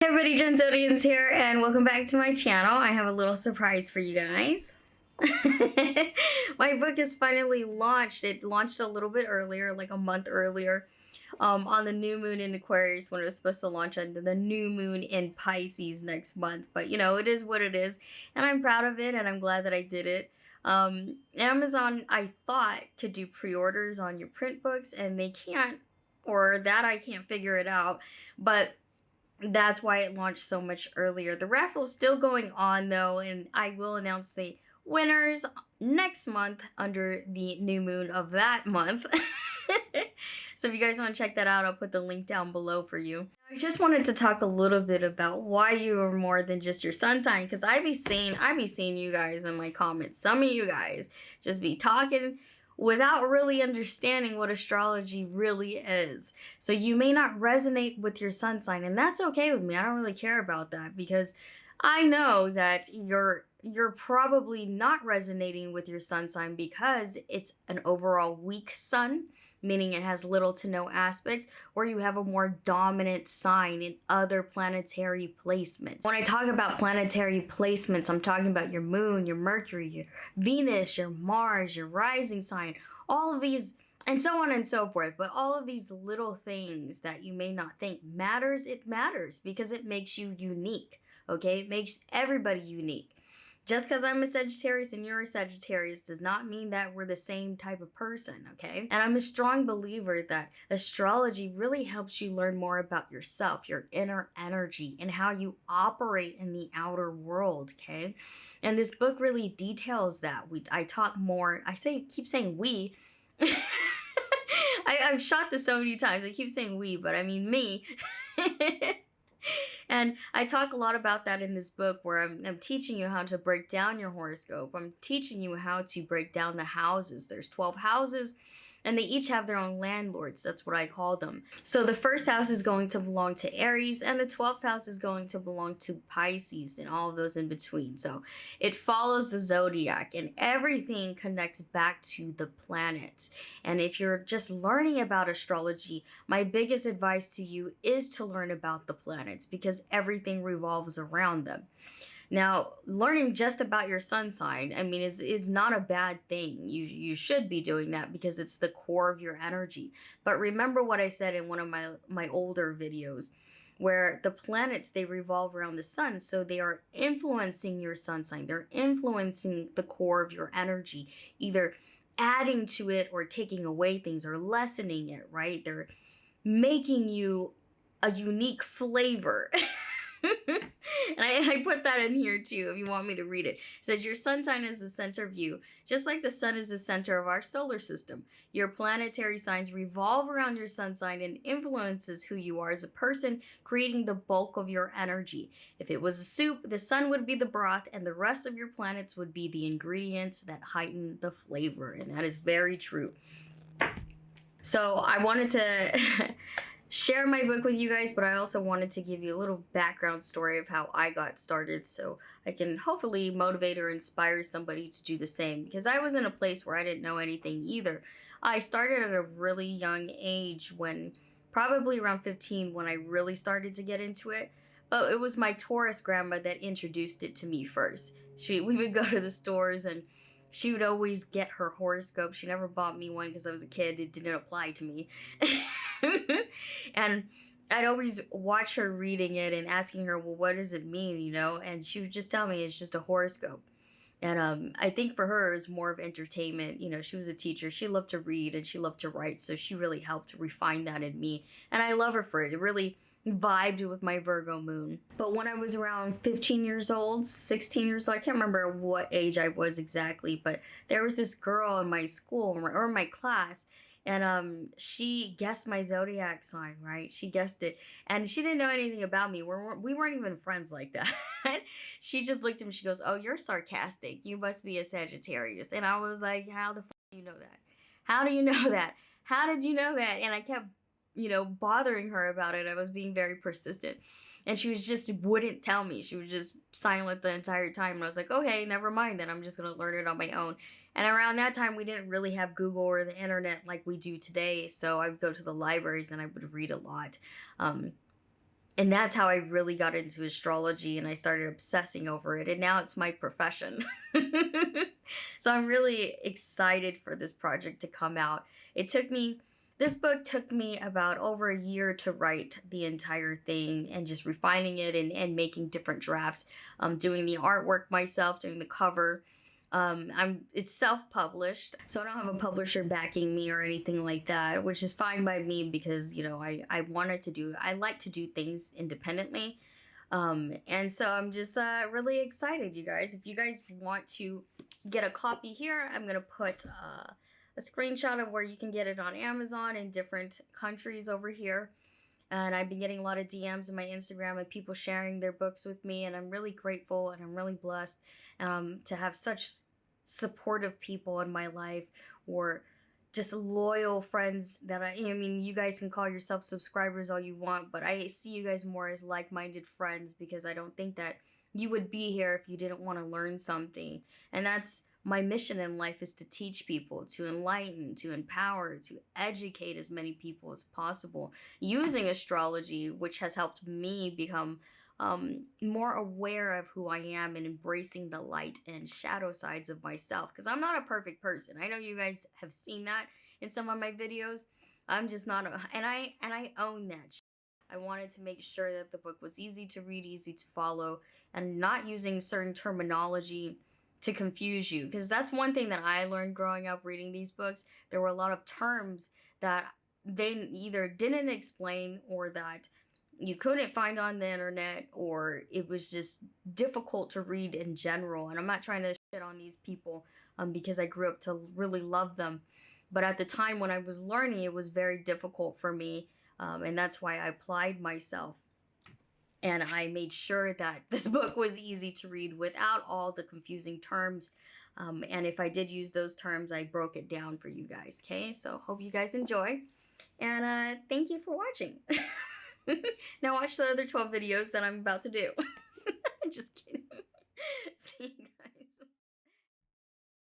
Hey everybody, Joan Zodianz here, and welcome back to my channel. I have a little surprise for you guys. My book is finally launched. It launched a little bit earlier, like a month earlier, on the new moon in Aquarius when it was supposed to launch under the new moon in Pisces next month. But you know, it is what it is, and I'm proud of it, and I'm glad that I did it. Amazon, I thought, could do pre-orders on your print books, and they can't, or that I can't figure it out, but that's why it launched so much earlier. The raffle is still going on though, and I will announce the winners next month under the new moon of that month. So if you guys want to check that out, I'll put the link down below for you. I just wanted to talk a little bit about why you are more than just your sun sign, because I be seeing you guys in my comments. Some of you guys just be talking without really understanding what astrology really is. So you may not resonate with your sun sign, and that's okay with me. I don't really care about that, because I know that you're probably not resonating with your sun sign because it's an overall weak sun, meaning it has little to no aspects, or you have a more dominant sign in other planetary placements. When I talk about planetary placements, I'm talking about your moon, your Mercury, your Venus, your Mars, your rising sign, all of these, and so on and so forth. But all of these little things that you may not think matters, it matters because it makes you unique, okay? It makes everybody unique. Just because I'm a Sagittarius and you're a Sagittarius does not mean that we're the same type of person, okay? And I'm a strong believer that astrology really helps you learn more about yourself, your inner energy, and how you operate in the outer world, okay? And this book really details that. I talk more, keep saying we. I've shot this so many times. I keep saying we, but I mean me. And I talk a lot about that in this book, where I'm teaching you how to break down your horoscope. I'm teaching you how to break down the houses. There's 12 houses, and they each have their own landlords. That's what I call them. So the first house is going to belong to Aries, and the 12th house is going to belong to Pisces, and all of those in between. So it follows the zodiac, and everything connects back to the planets. And if you're just learning about astrology, my biggest advice to you is to learn about the planets, because everything revolves around them. Now, learning just about your sun sign, I mean, is not a bad thing. You should be doing that because it's the core of your energy. But remember what I said in one of my older videos, where the planets, they revolve around the sun, so they are influencing your sun sign. They're influencing the core of your energy, either adding to it or taking away things or lessening it, right? They're making you a unique flavor. And I put that in here too if you want me to read it. It says your sun sign is the center of you, just like the sun is the center of our solar system. Your planetary signs revolve around your sun sign and influences who you are as a person, creating the bulk of your energy. If it was a soup, the sun would be the broth, and the rest of your planets would be the ingredients that heighten the flavor. And that is very true. So I wanted to share my book with you guys, but I also wanted to give you a little background story of how I got started, so I can hopefully motivate or inspire somebody to do the same, because I was in a place where I didn't know anything either. I started at a really young age, when probably around 15, when I really started to get into it. But it was my Taurus grandma that introduced it to me first. We would go to the stores, and she would always get her horoscope. She never bought me one because I was a kid. It didn't apply to me. And I'd always watch her reading it and asking her, well, what does it mean, you know? And she would just tell me it's just a horoscope. And I think for her, it was more of entertainment. You know, she was a teacher. She loved to read and she loved to write. So she really helped refine that in me. And I love her for it. It really vibed with my Virgo moon. But when I was around 15 years old, 16 years old, I can't remember what age I was exactly, but there was this girl in my school or my class, and she guessed my zodiac sign, right? She guessed it, and she didn't know anything about me. We weren't even friends like that. She just looked at me, she goes, oh, you're sarcastic, you must be a Sagittarius. And I was like, how the do you know that? How do you know that? How did you know that? And I kept, bothering her about it. I was being very persistent, and she wouldn't tell me. She was just silent the entire time. And I was like, okay, never mind then. I'm just going to learn it on my own. And around that time, we didn't really have Google or the internet like we do today. So I would go to the libraries and I would read a lot. And that's how I really got into astrology, and I started obsessing over it, and now it's my profession. So I'm really excited for this project to come out. This book took me about over a year to write the entire thing, and just refining it, and making different drafts, doing the artwork myself, doing the cover. It's self-published, so I don't have a publisher backing me or anything like that, which is fine by me, because I like to do things independently. And so I'm just really excited, you guys. If you guys want to get a copy here, I'm gonna put a screenshot of where you can get it on Amazon in different countries over here. And I've been getting a lot of DMs on my Instagram of people sharing their books with me, and I'm really grateful, and I'm really blessed to have such supportive people in my life, or just loyal friends that I mean, you guys can call yourself subscribers all you want, but I see you guys more as like-minded friends, because I don't think that you would be here if you didn't want to learn something. And that's my mission in life, is to teach people, to enlighten, to empower, to educate as many people as possible using astrology, which has helped me become more aware of who I am, and embracing the light and shadow sides of myself. Because I'm not a perfect person. I know you guys have seen that in some of my videos. I'm just not, and I own that. I wanted to make sure that the book was easy to read, easy to follow, and not using certain terminology to confuse you. Because that's one thing that I learned growing up reading these books. There were a lot of terms that they either didn't explain, or that you couldn't find on the internet, or it was just difficult to read in general. And I'm not trying to shit on these people, because I grew up to really love them. But at the time when I was learning, it was very difficult for me, and that's why I applied myself. And I made sure that this book was easy to read without all the confusing terms. And if I did use those terms, I broke it down for you guys, okay? So hope you guys enjoy. And thank you for watching. Now watch the other 12 videos that I'm about to do. Just kidding.